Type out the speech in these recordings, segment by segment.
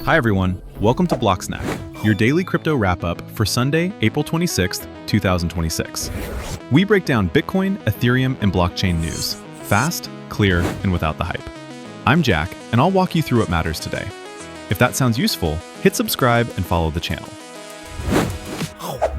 Hi everyone, welcome to BlockSnack, your daily crypto wrap-up for Sunday, April 26th, 2026. We break down Bitcoin, Ethereum, and blockchain news, fast, clear, and without the hype. I'm Jack, and I'll walk you through what matters today. If that sounds useful, hit subscribe and follow the channel.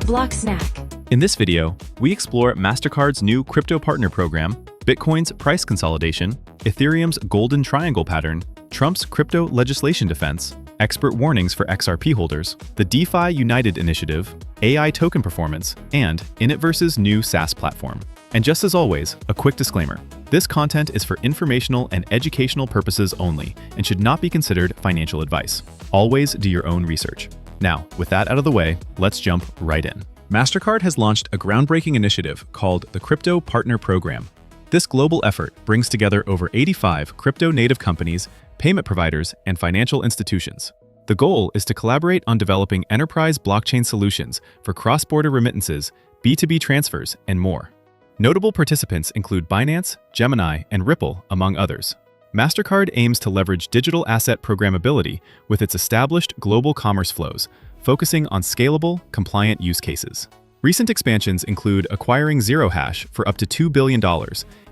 BlockSnack. In this video, we explore Mastercard's new crypto partner program, Bitcoin's price consolidation, Ethereum's golden triangle pattern, Trump's crypto legislation defense, expert warnings for XRP holders, the DeFi United initiative, AI token performance, and InitVerse's new SaaS platform. And just as always, a quick disclaimer. This content is for informational and educational purposes only and should not be considered financial advice. Always do your own research. Now, with that out of the way, let's jump right in. Mastercard has launched a groundbreaking initiative called the Crypto Partner Program. This global effort brings together over 85 crypto-native companies, payment providers, and financial institutions. The goal is to collaborate on developing enterprise blockchain solutions for cross-border remittances, B2B transfers, and more. Notable participants include Binance, Gemini, and Ripple, among others. Mastercard aims to leverage digital asset programmability with its established global commerce flows, focusing on scalable, compliant use cases. Recent expansions include acquiring Zero Hash for up to $2 billion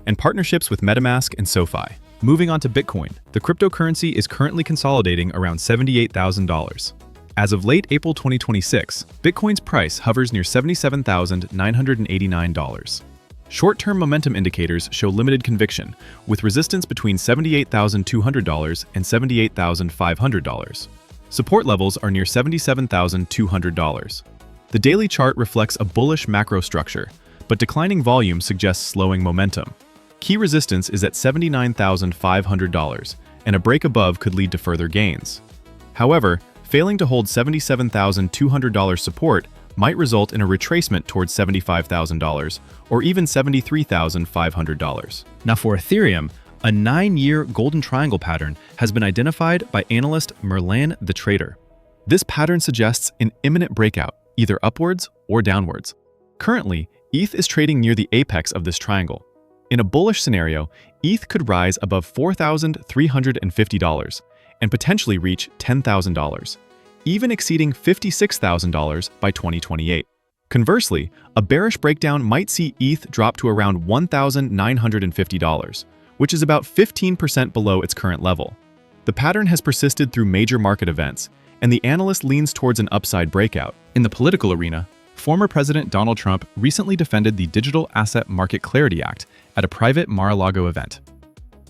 and partnerships with MetaMask and SoFi. Moving on to Bitcoin, the cryptocurrency is currently consolidating around $78,000. As of late April 2026, Bitcoin's price hovers near $77,989. Short-term momentum indicators show limited conviction, with resistance between $78,200 and $78,500. Support levels are near $77,200. The daily chart reflects a bullish macro structure, but declining volume suggests slowing momentum. Key resistance is at $79,500, and a break above could lead to further gains. However, failing to hold $77,200 support might result in a retracement towards $75,000 or even $73,500. Now for Ethereum, a 9-year golden triangle pattern has been identified by analyst Merlin the Trader. This pattern suggests an imminent breakout, either upwards or downwards. Currently, ETH is trading near the apex of this triangle. In a bullish scenario, ETH could rise above $4,350 and potentially reach $10,000, even exceeding $56,000 by 2028. Conversely, a bearish breakdown might see ETH drop to around $1,950, which is about 15% below its current level. The pattern has persisted through major market events, and the analyst leans towards an upside breakout. In the political arena, former President Donald Trump recently defended the Digital Asset Market Clarity Act at a private Mar-a-Lago event.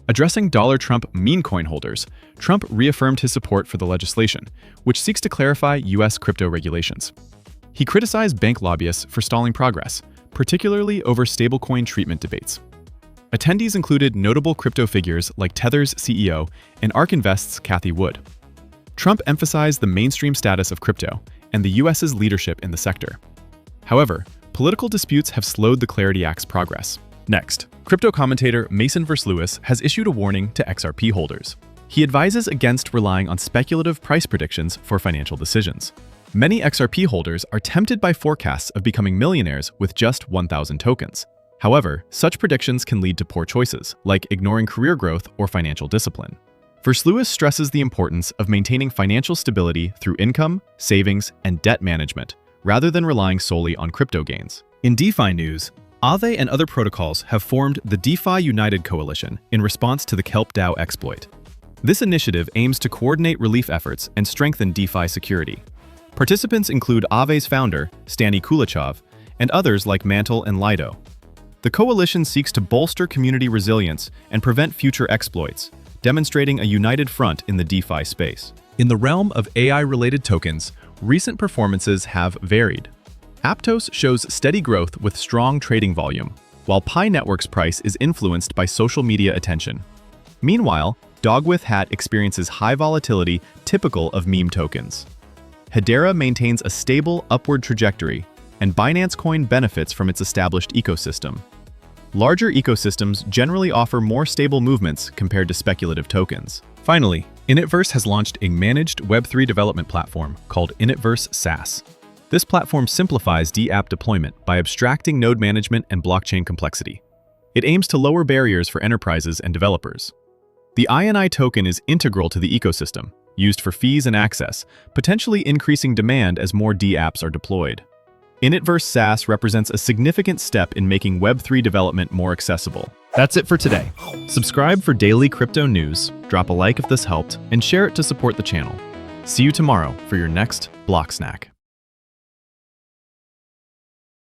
Addressing Trump meme coin holders, Trump reaffirmed his support for the legislation, which seeks to clarify U.S. crypto regulations. He criticized bank lobbyists for stalling progress, particularly over stablecoin treatment debates. Attendees included notable crypto figures like Tether's CEO and ARK Invest's Cathie Wood. Trump emphasized the mainstream status of crypto and the U.S.'s leadership in the sector. However, political disputes have slowed the Clarity Act's progress. Next, crypto commentator Mason Lewis has issued a warning to XRP holders. He advises against relying on speculative price predictions for financial decisions. Many XRP holders are tempted by forecasts of becoming millionaires with just 1,000 tokens. However, such predictions can lead to poor choices, like ignoring career growth or financial discipline. Lewis stresses the importance of maintaining financial stability through income, savings, and debt management, rather than relying solely on crypto gains. In DeFi news, Aave and other protocols have formed the DeFi United coalition in response to the Kelp DAO exploit. This initiative aims to coordinate relief efforts and strengthen DeFi security. Participants include Aave's founder, Stani Kulachov, and others like Mantle and Lido. The coalition seeks to bolster community resilience and prevent future exploits, demonstrating a united front in the DeFi space. In the realm of AI-related tokens, recent performances have varied. Aptos shows steady growth with strong trading volume, while Pi Network's price is influenced by social media attention. Meanwhile, Dogwith Hat experiences high volatility typical of meme tokens. Hedera maintains a stable upward trajectory, and Binance Coin benefits from its established ecosystem. Larger ecosystems generally offer more stable movements compared to speculative tokens. Finally, InitVerse has launched a managed Web3 development platform called InitVerse SaaS. This platform simplifies DApp deployment by abstracting node management and blockchain complexity. It aims to lower barriers for enterprises and developers. The INI token is integral to the ecosystem, used for fees and access, potentially increasing demand as more dApps are deployed. InitVerse SaaS represents a significant step in making Web3 development more accessible. That's it for today. Subscribe for daily crypto news, drop a like if this helped, and share it to support the channel. See you tomorrow for your next BlockSnack.